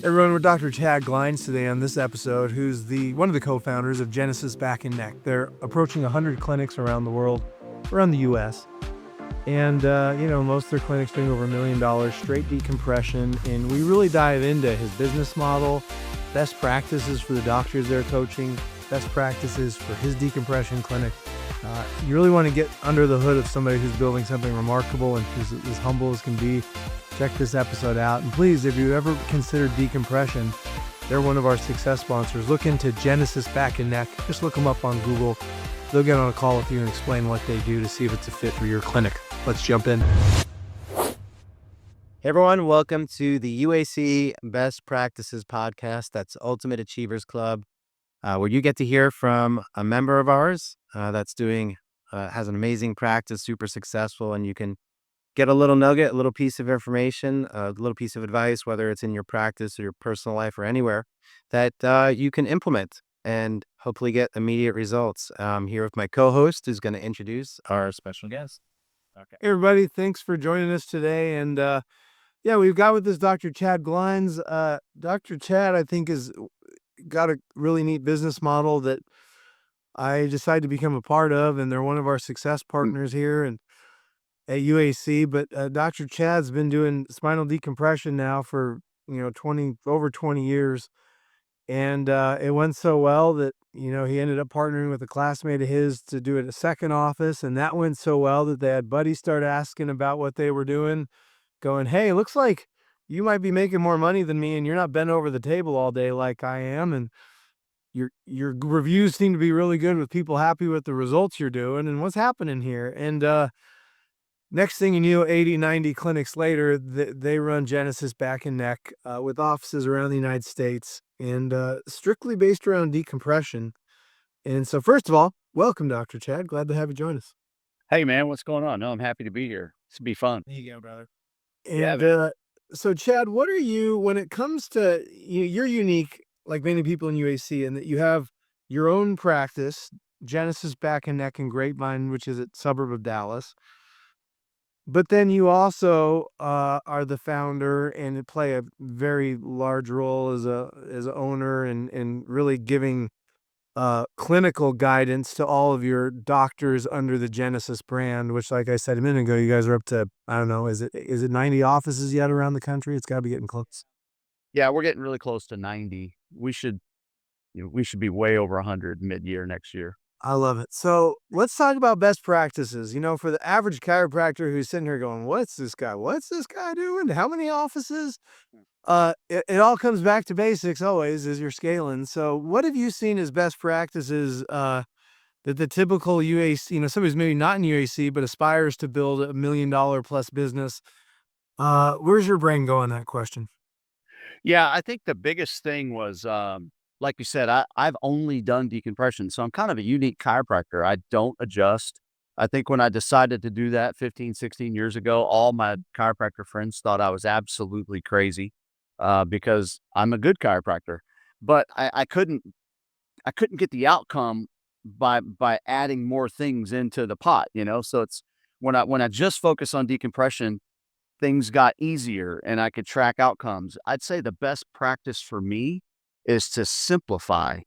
Everyone, with Dr. Chad Glines today on this episode, who's one of the co-founders of Genesis Back and Neck. They're approaching 100 clinics around the world, around the U.S. And, most of their clinics doing over $1 million, straight decompression. And we really dive into his business model, best practices for the doctors they're coaching, best practices for his decompression clinic. You really want to get under the hood of somebody who's building something remarkable and who's as humble as can be. Check this episode out. And please, if you ever considered decompression, they're one of our success sponsors. Look into Genesis Back and Neck. Just look them up on Google. They'll get on a call with you and explain what they do to see if it's a fit for your clinic. Let's jump in. Hey everyone, welcome to the UAC Best Practices podcast. That's Ultimate Achievers Club, where you get to hear from a member of ours that's has an amazing practice, super successful, and you can get a little nugget, a little piece of information, a little piece of advice, whether it's in your practice or your personal life or anywhere, that you can implement and hopefully get immediate results. I'm here with my co-host who's going to introduce our special guest. Okay. Hey everybody, thanks for joining us today. And we've got with us Dr. Chad Glines. Dr. Chad, I think, has got a really neat business model that I decided to become a part of, and they're one of our success partners here and at UAC. But Dr. Chad's been doing spinal decompression now for over 20 years, and it went so well that he ended up partnering with a classmate of his to do it at a second office, and that went so well that they had buddies start asking about what they were doing, going, "Hey, looks like you might be making more money than me, and you're not bent over the table all day like I am, and your reviews seem to be really good with people happy with the results you're doing, and what's happening here?" And next thing you knew, 80, 90 clinics later, they run Genesis Back and Neck with offices around the United States and strictly based around decompression. And so first of all, welcome, Dr. Chad. Glad to have you join us. Hey, man, what's going on? No, I'm happy to be here. It's be fun. There you go, brother. Yeah, And so, Chad, what are you, when it comes to, you're unique, like many people in UAC, in that you have your own practice, Genesis Back and Neck in Grapevine, which is a suburb of Dallas. But then you also are the founder and play a very large role as an owner and really giving clinical guidance to all of your doctors under the Genesis brand, which, like I said a minute ago, you guys are up to, I don't know, is it 90 offices yet around the country? It's got to be getting close. yeah, we're getting really close to 90. We should be way over 100 mid-year next year. I love it. So let's talk about best practices. For the average chiropractor who's sitting here going, what's this guy doing? How many offices? It all comes back to basics always as you're scaling. So what have you seen as best practices that the typical UAC, somebody's maybe not in UAC, but aspires to build $1 million plus business? Where's your brain go on that question? Yeah, I think the biggest thing was, like you said, I've only done decompression, so I'm kind of a unique chiropractor. I don't adjust. I think when I decided to do that 15, 16 years ago, all my chiropractor friends thought I was absolutely crazy because I'm a good chiropractor. But I couldn't get the outcome by adding more things into the pot, So it's when I just focus on decompression, things got easier and I could track outcomes. I'd say the best practice for me is to simplify.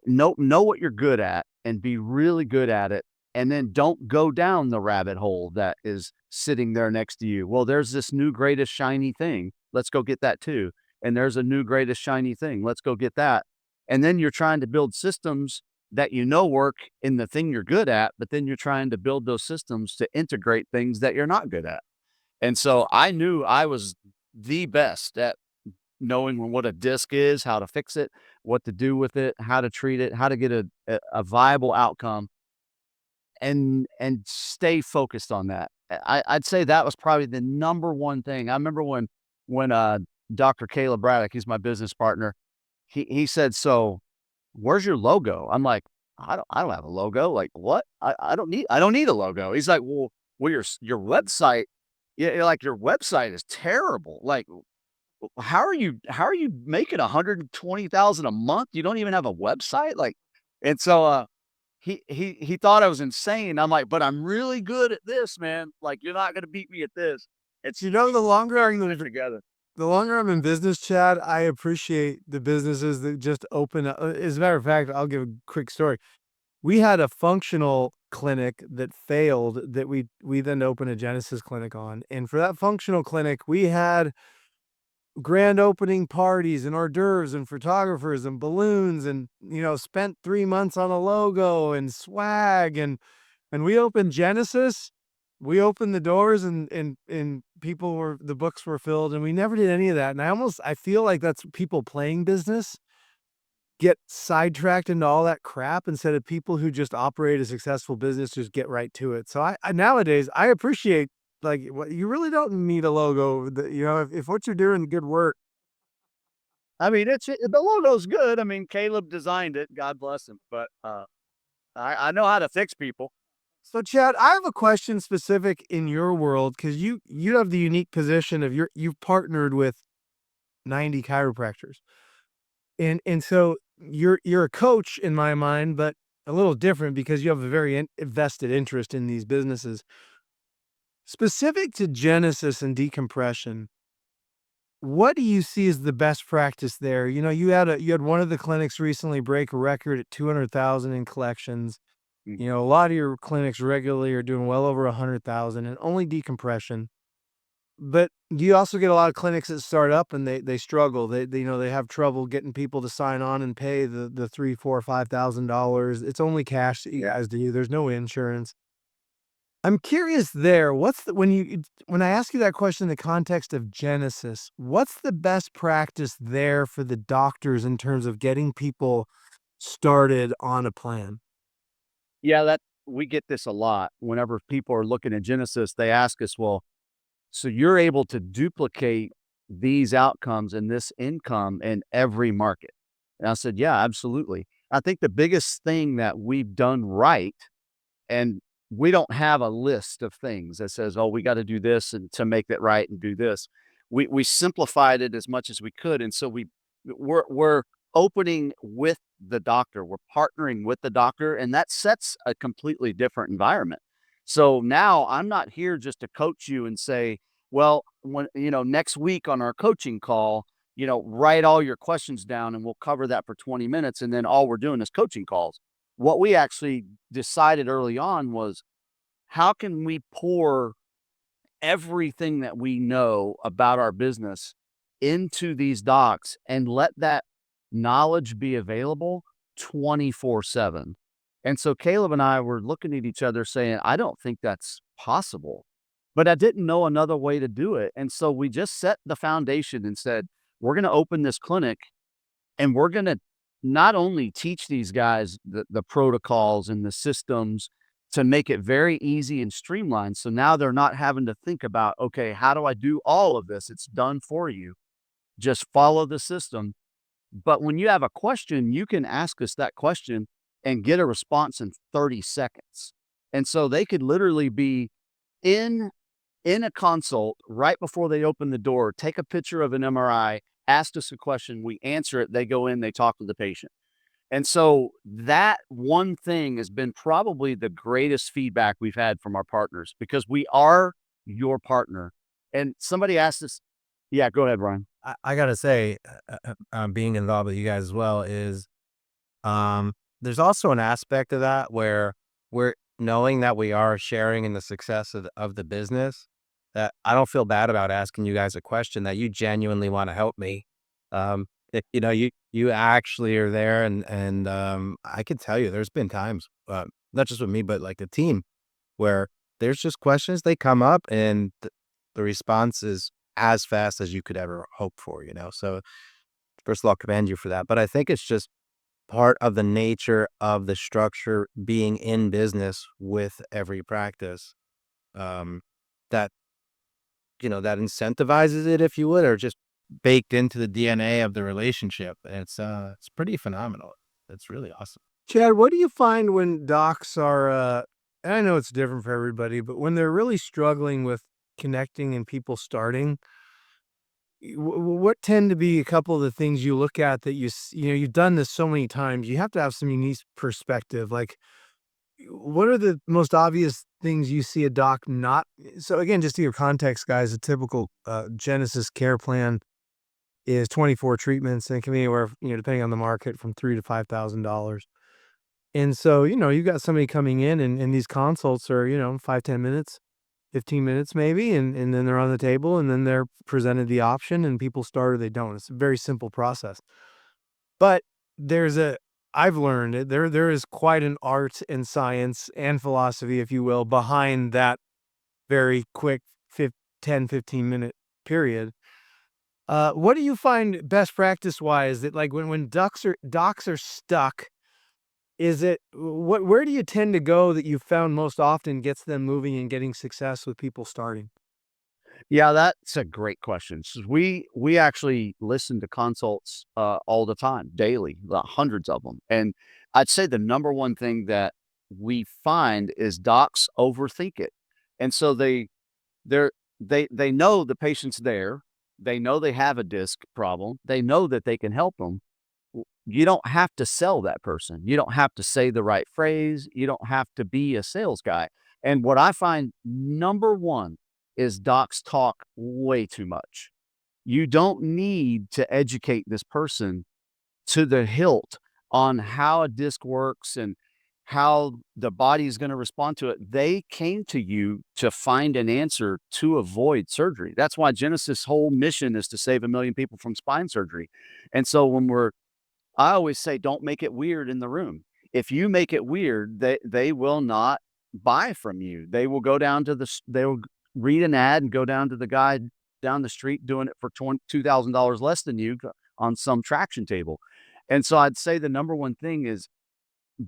Know what you're good at and be really good at it. And then don't go down the rabbit hole that is sitting there next to you. Well, there's this new greatest shiny thing. Let's go get that too. And there's a new greatest shiny thing. Let's go get that. And then you're trying to build systems that work in the thing you're good at, but then you're trying to build those systems to integrate things that you're not good at. And so I knew I was the best at knowing what a disc is, how to fix it, what to do with it, how to treat it, how to get a viable outcome and stay focused on that. I'd say that was probably the number one thing. I remember when Dr. Caleb Braddock, he's my business partner, he said, "So where's your logo?" I'm like, I don't have a logo. Like, what? I don't need a logo. He's like, well, your website, yeah, like your website is terrible. Like, how are you making 120,000 a month? You don't even have a website? Like, and so he thought I was insane. I'm like, but I'm really good at this, man. Like, you're not gonna beat me at this. It's the longer argument together. The longer I'm in business, Chad, I appreciate the businesses that just open up. As a matter of fact, I'll give a quick story. We had a functional clinic that failed that we then opened a Genesis clinic on. And for that functional clinic, we had grand opening parties and hors d'oeuvres and photographers and balloons and, spent 3 months on a logo and swag. And we opened Genesis. We opened the doors and the books were filled, and we never did any of that. And I feel like that's people playing business get sidetracked into all that crap instead of people who just operate a successful business, just get right to it. So I nowadays, I appreciate, like, what you really don't need a logo. If what you're doing good work. I mean, the logo's good. I mean, Caleb designed it. God bless him. But I know how to fix people. So Chad, I have a question specific in your world because you have the unique position of you've partnered with 90 chiropractors. And so you're a coach in my mind, but a little different because you have a very invested interest in these businesses. Specific to Genesis and decompression, what do you see as the best practice there? You had one of the clinics recently break a record at 200,000 in collections. Mm. A lot of your clinics regularly are doing well over 100,000 and only decompression. But do you also get a lot of clinics that start up and they struggle? They have trouble getting people to sign on and pay the $3, $4, $5,000. It's only cash that you guys do. There's no insurance. I'm curious there. When I ask you that question in the context of Genesis, what's the best practice there for the doctors in terms of getting people started on a plan? Yeah, that we get this a lot. Whenever people are looking at Genesis, they ask us, well, so you're able to duplicate these outcomes and this income in every market. And I said, yeah, absolutely. I think the biggest thing that we've done right, and we don't have a list of things that says, oh, we got to do this and to make that right and do this. We simplified it as much as we could. And so we're opening with the doctor. We're partnering with the doctor, and that sets a completely different environment. So now I'm not here just to coach you and say, well, next week on our coaching call, write all your questions down and we'll cover that for 20 minutes. And then all we're doing is coaching calls. What we actually decided early on was, how can we pour everything that we know about our business into these docs and let that knowledge be available 24/7. And so Caleb and I were looking at each other saying, I don't think that's possible, but I didn't know another way to do it. And so we just set the foundation and said, we're going to open this clinic and we're going to not only teach these guys the protocols and the systems to make it very easy and streamlined. So now they're not having to think about, okay, how do I do all of this? It's done for you. Just follow the system. But when you have a question, you can ask us that question and get a response in 30 seconds. And so they could literally be in a consult right before they open the door, take a picture of an MRI, ask us a question, we answer it, they go in, they talk to the patient. And so that one thing has been probably the greatest feedback we've had from our partners, because we are your partner. And somebody asked us, yeah, go ahead, Brian. I gotta say, being involved with you guys as well is, there's also an aspect of that where we're knowing that we are sharing in the success of the business, that I don't feel bad about asking you guys a question, that you genuinely want to help me. You actually are there, and I can tell you, there's been times, not just with me, but like the team, where there's just questions, they come up, and the response is as fast as you could ever hope for. So first of all, commend you for that. But I think it's just part of the nature of the structure being in business with every practice, that that incentivizes it, if you would, or just baked into the DNA of the relationship. And it's pretty phenomenal. It's really awesome. Chad, what do you find when docs are, and I know it's different for everybody, but when they're really struggling with connecting and people starting, what tend to be a couple of the things you look at that you've done this so many times, you have to have some unique perspective. Like, what are the most obvious things you see a doc not. So again, just to give context, guys, a typical Genesis care plan is 24 treatments, and it can be anywhere, depending on the market, from $3,000 to $5,000. And so, you got somebody coming in, and these consults are, 5, 10 minutes, 15 minutes maybe, and then they're on the table, and then they're presented the option, and people start or they don't. It's a very simple process. But I've learned there is quite an art and science and philosophy, if you will, behind that very quick 10, 15-minute period. What do you find best practice wise that, like, when docs are stuck, where do you tend to go that you found most often gets them moving and getting success with people starting? Yeah, that's a great question. So we actually listen to consults all the time, daily, hundreds of them. And I'd say the number one thing that we find is docs overthink it. And so they're they know the patient's there. They know they have a disc problem. They know that they can help them. You don't have to sell that person. You don't have to say the right phrase. You don't have to be a sales guy. And what I find number one is docs talk way too much. You don't need to educate this person to the hilt on how a disc works and how the body is going to respond to it. They came to you to find an answer to avoid surgery. That's why Genesis' whole mission is to save 1 million people from spine surgery. And so I always say, don't make it weird in the room. If you make it weird, they will not buy from you. They will go down to they will read an ad and go down to the guy down the street doing it for $2,000 less than you on some traction table. And so I'd say the number one thing is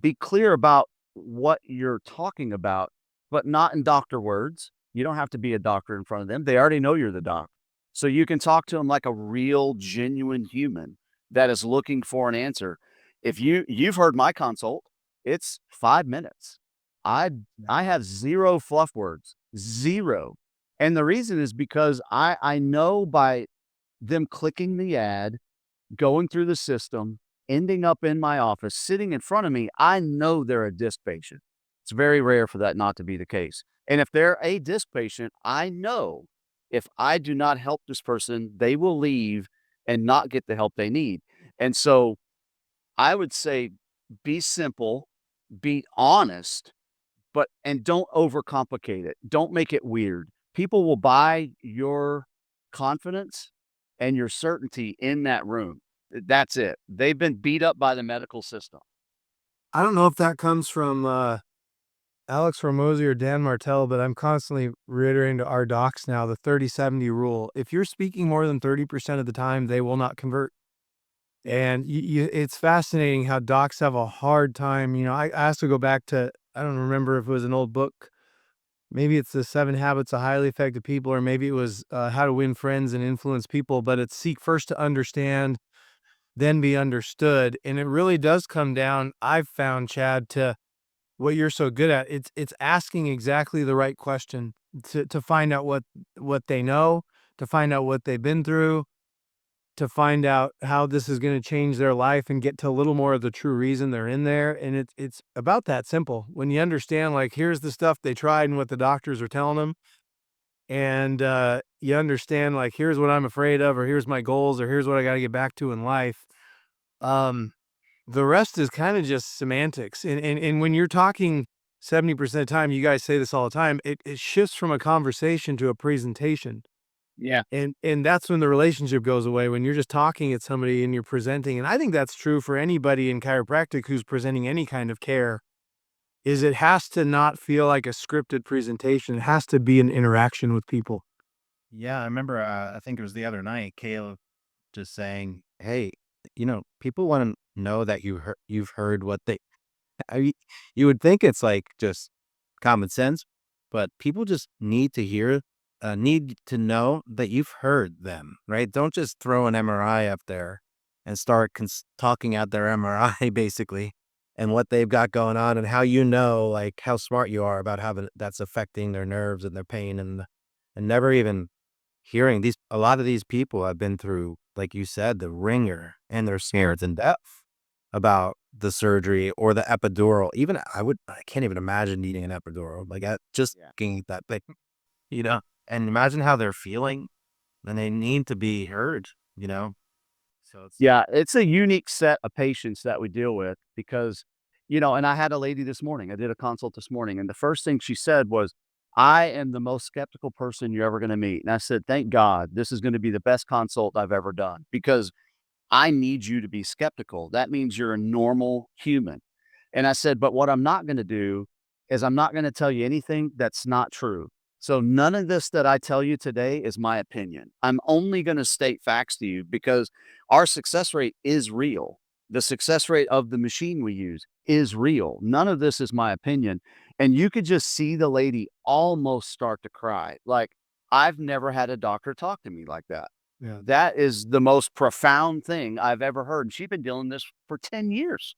be clear about what you're talking about, but not in doctor words. You don't have to be a doctor in front of them. They already know you're the doc. So you can talk to them like a real, genuine human that is looking for an answer. If you've heard my consult, it's 5 minutes. I have zero fluff words, zero. And the reason is because I know by them clicking the ad, going through the system, ending up in my office, sitting in front of me, I know they're a disc patient. It's very rare for that not to be the case. And if they're a disc patient, I know if I do not help this person, they will leave and not get the help they need. And so I would say be simple, be honest, and don't overcomplicate it. Don't make it weird. People will buy your confidence and your certainty in that room. That's it. They've been beat up by the medical system. I don't know if that comes from Alex Hormozy or Dan Martell, but I'm constantly reiterating to our docs now the 30-70 rule. If you're speaking more than 30% of the time, they will not convert. And it's fascinating how docs have a hard time. I have to go back to, I don't remember if it was an old book. Maybe it's the 7 Habits of Highly Effective People, or maybe it was How to Win Friends and Influence People. But it's seek first to understand, then be understood. And it really does come down, I've found, Chad, to what you're so good at. It's asking exactly the right question to find out what they know, to find out what they've been through, to find out how this is going to change their life and get to a little more of the true reason they're in there. And it's about that simple. When you understand, like, here's the stuff they tried and what the doctors are telling them, and you understand, like, here's what I'm afraid of, or here's my goals, or here's what I got to get back to in life. The rest is kind of just semantics. And when you're talking 70% of the time, you guys say this all the time, it shifts from a conversation to a presentation. Yeah. And that's when the relationship goes away, when you're just talking at somebody and you're presenting. And I think that's true for anybody in chiropractic who's presenting any kind of care, is it has to not feel like a scripted presentation. It has to be an interaction with people. Yeah, I remember, I think it was the other night, Caleb just saying, "Hey, people want to know that you've heard what they." You would think it's like just common sense, but people just need to need to know that you've heard them, right? Don't just throw an MRI up there and start talking out their MRI basically, and what they've got going on, and how like how smart you are about how that's affecting their nerves and their pain, and never even hearing a lot of these people have been through, like you said, the ringer, and they're scared to death. about the surgery or the epidural. Even I can't even imagine needing an epidural. Like just Yeah. thinking that thing, and imagine how they're feeling, and they need to be heard, So it's Yeah, it's a unique set of patients that we deal with because, and I had a lady this morning. I did a consult this morning, and the first thing she said was, "I am the most skeptical person you're ever going to meet." And I said, "Thank God, this is going to be the best consult I've ever done because I need you to be skeptical. That means you're a normal human." And I said, "But what I'm not going to do is I'm not going to tell you anything that's not true. So none of this that I tell you today is my opinion. I'm only going to state facts to you because our success rate is real. The success rate of the machine we use is real. None of this is my opinion." And you could just see the lady almost start to cry. Like, I've never had a doctor talk to me like that. Yeah. That is the most profound thing I've ever heard. And she's been dealing this for 10 years.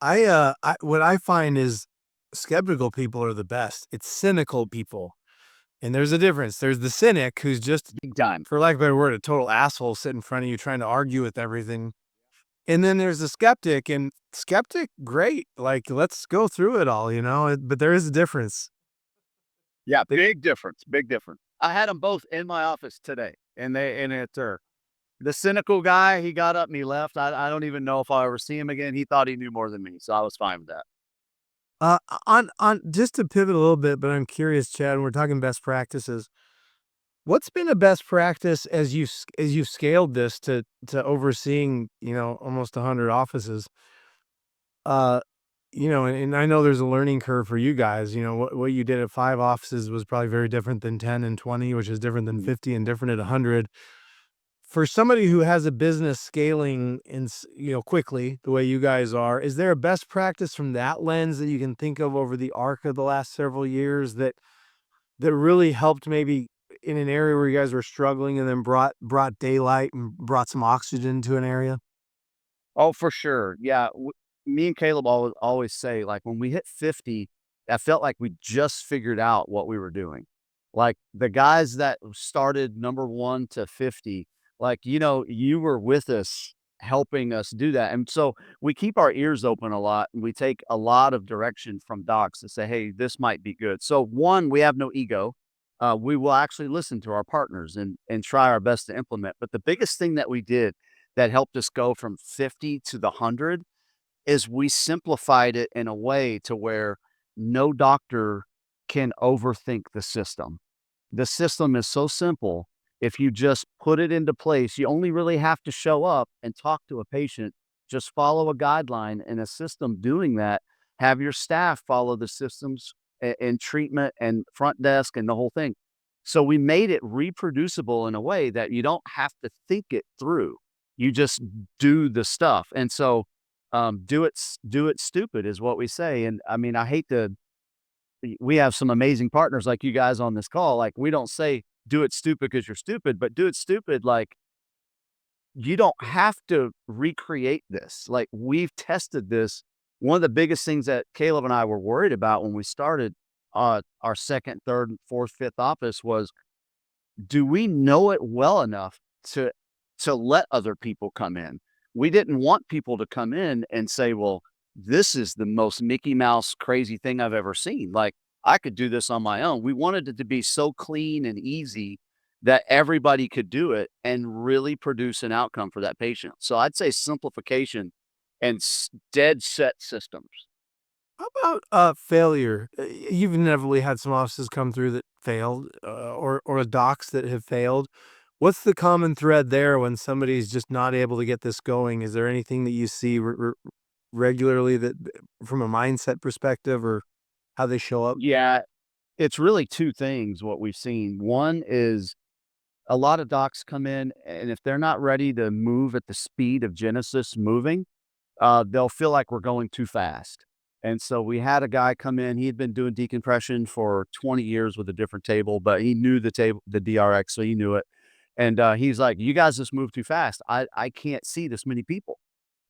What I find is skeptical people are the best. It's cynical people. And there's a difference. There's the cynic who's just, Big time. for lack of a better word, a total asshole sitting in front of you trying to argue with everything. And then there's the skeptic, and skeptic, great. Like, let's go through it all, but there is a difference. Yeah, They- big difference, big difference. I had them both in my office today, and it's the cynical guy. He got up and he left. I don't even know if I'll ever see him again. He thought he knew more than me, so I was fine with that. on just to pivot a little bit, but I'm curious, Chad, we're talking best practices. What's been a best practice as you've scaled this to overseeing, almost 100 offices? Uh, and I know there's a learning curve for you guys. What you did at 5 offices was probably very different than 10 and 20, which is different than Mm. 50 and different at 100. For somebody who has a business scaling quickly the way you guys are, is there a best practice from that lens that you can think of over the arc of the last several years that really helped maybe in an area where you guys were struggling and then brought daylight and brought some oxygen to an area? Oh, for sure. Yeah. Me and Caleb always say, like, when we hit 50, I felt like we just figured out what we were doing. Like, the guys that started number 1 to 50, like, you were with us helping us do that. And so we keep our ears open a lot and we take a lot of direction from docs to say, "Hey, this might be good." So, one, we have no ego. We will actually listen to our partners and try our best to implement. But the biggest thing that we did that helped us go from 50 to the 100 is we simplified it in a way to where no doctor can overthink the system. The system is so simple. If you just put it into place, you only really have to show up and talk to a patient, just follow a guideline and a system doing that. Have your staff follow the systems in treatment and front desk and the whole thing. So we made it reproducible in a way that you don't have to think it through. You just do the stuff. And so do it stupid is what we say. And I mean, I hate to we have some amazing partners like you guys on this call. Like, we don't say do it stupid because you're stupid, but do it stupid. Like, you don't have to recreate this. Like, we've tested this. One of the biggest things that Caleb and I were worried about when we started our second, third, fourth, fifth office was, do we know it well enough to let other people come in? We didn't want people to come in and say, "Well, this is the most Mickey Mouse crazy thing I've ever seen. Like, I could do this on my own." We wanted it to be so clean and easy that everybody could do it and really produce an outcome for that patient. So I'd say simplification and dead set systems. How about failure? You've inevitably had some offices come through that failed, or docs that have failed. What's the common thread there when somebody's just not able to get this going? Is there anything that you see regularly that, from a mindset perspective, or how they show up? Yeah, it's really two things what we've seen. One is a lot of docs come in, and if they're not ready to move at the speed of Genesis moving, they'll feel like we're going too fast. And so we had a guy come in. He had been doing decompression for 20 years with a different table, but he knew the table, the DRX, so he knew it. And he's like, "You guys just move too fast. I can't see this many people."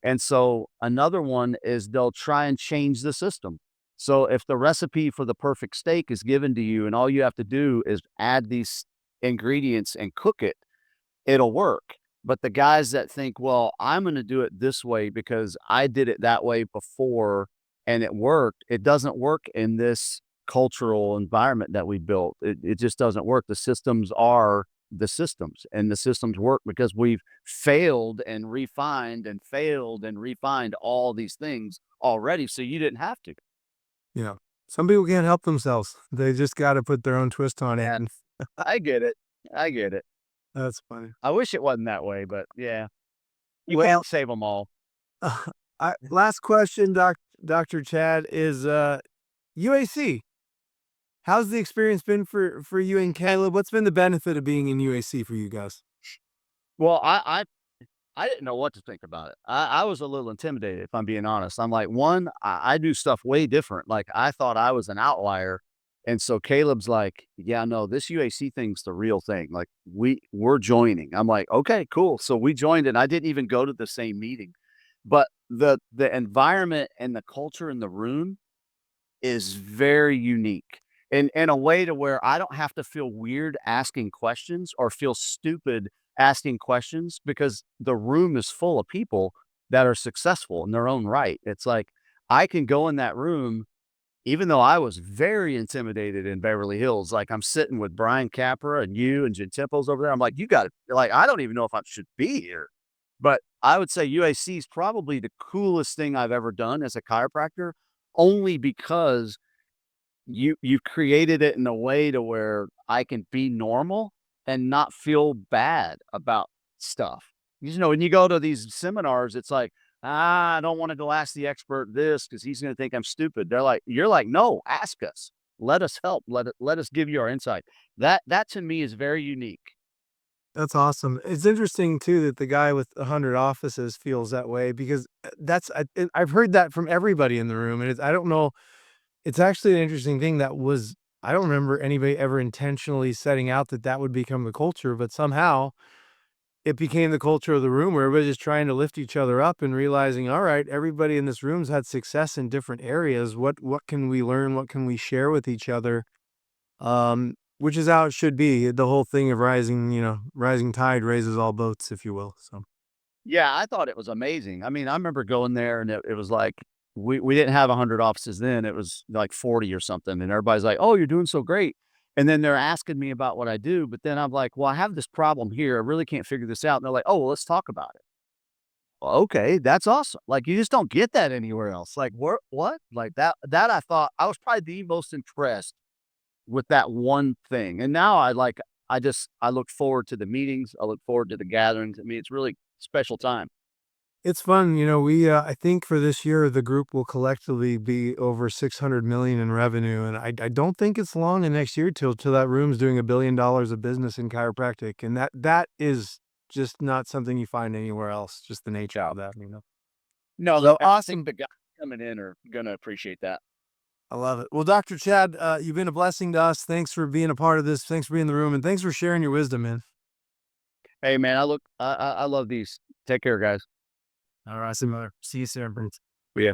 And so another one is they'll try and change the system. So if the recipe for the perfect steak is given to you and all you have to do is add these ingredients and cook it, it'll work. But the guys that think, well, I'm going to do it this way because I did it that way before and it worked. It doesn't work in this cultural environment that we built. It just doesn't work. The systems are the systems, and the systems work because we've failed and refined and failed and refined all these things already. So you didn't have to. Yeah. Some people can't help themselves. They just got to put their own twist on it. And I get it. I get it. That's funny. I wish it wasn't that way, but yeah, you Well, can't save them all. last question, Dr. Chad, is UAC. How's the experience been for you and Caleb? What's been the benefit of being in UAC for you guys? Well, I didn't know what to think about it. I was a little intimidated, if I'm being honest. I'm like, one, I do stuff way different. Like I thought I was an outlier. And so Caleb's like, yeah, no, this UAC thing's the real thing. Like we're joining. I'm like, okay, cool. So we joined and I didn't even go to the same meeting. But the environment and the culture in the room is very unique in a way to where I don't have to feel weird asking questions or feel stupid asking questions because the room is full of people that are successful in their own right. It's like I can go in that room, even though I was very intimidated in Beverly Hills. Like I'm sitting with Brian Capra and you and Jen Temples over there. I'm like, you got it. Like, I don't even know if I should be here. But I would say UAC is probably the coolest thing I've ever done as a chiropractor, only because you've created it in a way to where I can be normal and not feel bad about stuff. You know, when you go to these seminars, it's like, I don't want to go ask the expert this because he's going to think I'm stupid. They're like, you're like, no, ask us. Let us help. Let us give you our insight. That to me is very unique. That's awesome. It's interesting too that the guy with 100 offices feels that way because I've heard that from everybody in the room, and I don't know. It's actually an interesting thing I don't remember anybody ever intentionally setting out that would become the culture, but somehow it became the culture of the room where everybody's just trying to lift each other up and realizing, all right, everybody in this room's had success in different areas. What can we learn? What can we share with each other? Which is how it should be. The whole thing of rising tide raises all boats, if you will. So Yeah, I thought it was amazing. I mean, I remember going there and it was like we didn't have 100 offices then. It was like 40 or something. And everybody's like, "Oh, you're doing so great." And then they're asking me about what I do, but then I'm like, "Well, I have this problem here. I really can't figure this out." And they're like, "Oh, well, let's talk about it." Well, okay, that's awesome. Like you just don't get that anywhere else. Like what? Like that I thought I was probably the most impressed with that one thing. And now I look forward to the meetings. I look forward to the gatherings. I mean, it's really special time. it's fun. I think for this year, the group will collectively be over 600 million in revenue. And I don't think it's long in next year till that room's doing $1 billion of business in chiropractic. And that is just not something you find anywhere else, just the nature of that. No, So I awesome. think the guys coming in are gonna appreciate that. I love it. Well, Dr. Chad, you've been a blessing to us. Thanks for being a part of this. Thanks for being in the room, and thanks for sharing your wisdom, man. Hey, man, I love these. Take care, guys. All right, see you soon. Yeah.